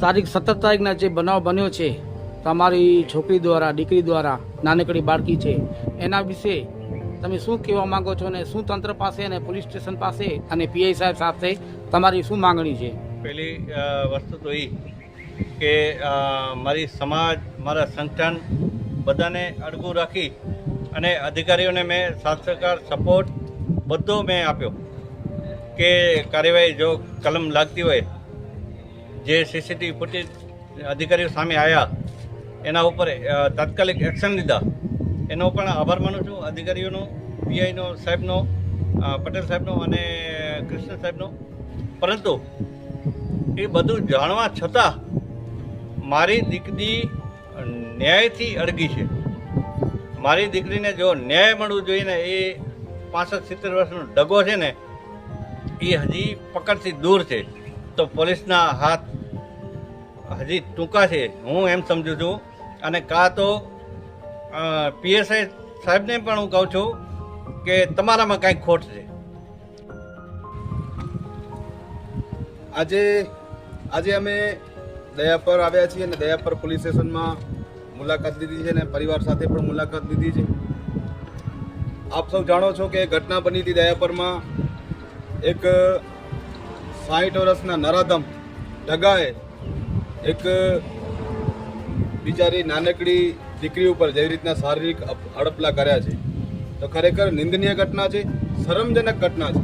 તારીખ 17 તારીખના જે બનાવ બન્યો છે તમારી છોકરી દ્વારા દીકરી દ્વારા નાનકડી બાળકી છે એના વિશે તમે શું કહેવા માંગો છો અને શું તંત્ર પાસે અને પોલીસ સ્ટેશન પાસે અને પીઆઈ સાહેબ સાથે તમારી શું માંગણી છે? પહેલી વસ્તુ તો એ કે મારી સમાજ મારા સંગઠન બધાને અડગું રાખી અને અધિકારીઓને મેં સાથ સહકાર સપોર્ટ બધો મેં આપ્યો કે કાર્યવાહી જો કલમ લાગતી હોય જે સીસીટીવી ફૂટેજ અધિકારીઓ સામે આવ્યા એના ઉપર તાત્કાલિક એક્શન લીધા એનો પણ આભાર માનું છું અધિકારીઓનો, પીઆઈનો સાહેબનો, પટેલ સાહેબનો અને કૃષ્ણ સાહેબનો. પરંતુ એ બધું જાણવા છતાં મારી દીકરી ન્યાયથી અડગી છે. મારી દીકરીને જો ન્યાય મળવું જોઈએ ને એ 65-70 વર્ષનો ડગો છે ને એ હજી પકડથી દૂર છે. તો પોલીસના હાથ હજી ટૂંકા છે હું એમ સમજુ છું. અને કાં તો પીએસઆઈ સાહેબને પણ હું કહું છું કે તમારામાં કાંઈક ખોટ છે. આજે અમે દયાપર આવ્યા છીએ અને દયાપર પોલીસ સ્ટેશનમાં મુલાકાત લીધી છે અને પરિવાર સાથે પણ મુલાકાત લીધી છે. આપ સૌ જાણો છો કે ઘટના બની હતી દયાપરમાં. એક 60 વર્ષના નરાધમ ઢગાએ એક બિચારી નાનકડી દીકરી ઉપર જેવી રીતના શારીરિક હડપલા કર્યા છે તો ખરેખર નિંદનીય ઘટના છે, શરમજનક ઘટના છે.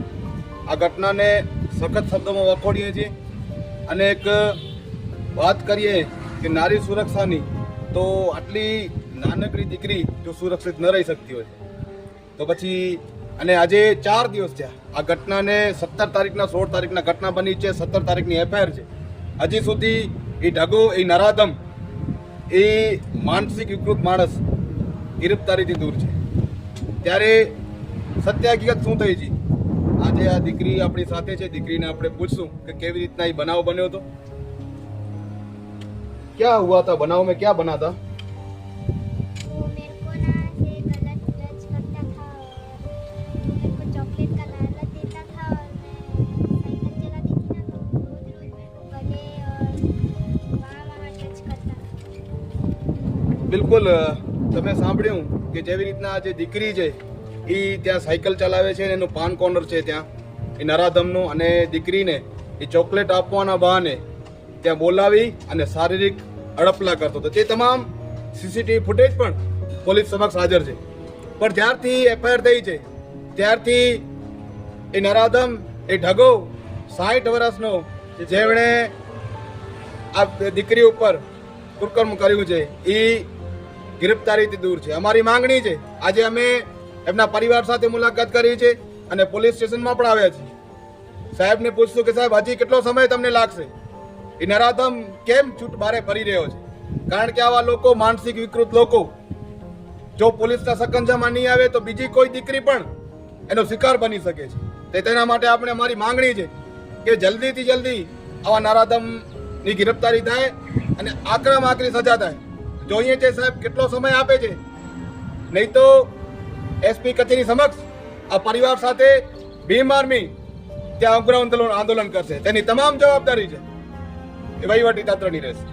આ ઘટનાને સખત શબ્દોમાં વખોડીએ છીએ અને એક વાત કરીએ કે નારી સુરક્ષાની તો આટલી નાનકડી દીકરી જો સુરક્ષિત ન રહી શકતી હોય તો પછી અને આજે 4 દિવસ થયા આ ઘટનાને 17 તારીખના 16 તારીખના ઘટના બની છે, 17 તારીખની એફઆઈઆર છે. હજી સુધી એ ઢગો એ નરાધમ એ માનસિક વિકૃત માણસ ગિરફતારીથી દૂર છે. ત્યારે સત્ય હકીકત શું થઈ છે? આજે આ દીકરી આપણી સાથે છે. દીકરીને આપણે પૂછશું કે કેવી રીતના એ બનાવ બન્યો હતો, क्या हुआ था बनाव में, क्या बना था? બિલકુલ તમે સાંભળ્યું કે જેવી રીતના જે દીકરી છે એ ત્યાં સાયકલ ચલાવે છે એનું પાન કોર્નર છે ત્યાં એ નરાધમનું, અને દીકરીને એ ચોકલેટ આપવાના બહાને ત્યાં બોલાવી અને શારીરિક હડપલા કરતો હતો. તે તમામ સીસીટીવી ફૂટેજ પણ પોલીસ સમક્ષ હાજર છે. પણ જ્યારથી એફઆઈઆર થઈ છે ત્યારથી એ નરાધમ એ ઢગો 60 વર્ષનો જેમણે આ દીકરી ઉપર કુકર્મ કર્યું છે એ ગિરફતારીથી દૂર છે. અમારી માંગણી છે, આજે અમે એમના પરિવાર સાથે મુલાકાત કરી છે અને પોલીસ સ્ટેશનમાં પણ આવ્યા છીએ. સાહેબને પૂછશું કે સાહેબ હજી કેટલો સમય તમને લાગશે? એ નરાધમ કેમ છૂટ બારે ફરી રહ્યો છે? કારણ કે આવા લોકો, માનસિક વિકૃત લોકો જો પોલીસના સકંજામાં નહીં આવે તો બીજી કોઈ દીકરી પણ એનો શિકાર બની શકે છે. તેના માટે આપણે અમારી માંગણી છે કે જલ્દીથી જલ્દી આવા નરાધમની ગિરફતારી થાય અને આકરામાં આકરી સજા થાય. જોઈએ છે સાહેબ કેટલો સમય આપે છે, નહીં તો એસપી કચેરી સમક્ષ આ પરિવાર સાથે ભીમ આર્મી ત્યાં ઉગ્ર આંદોલન કરશે. તેની તમામ જવાબદારી છે એ વહીવટી તંત્રની રહેશે.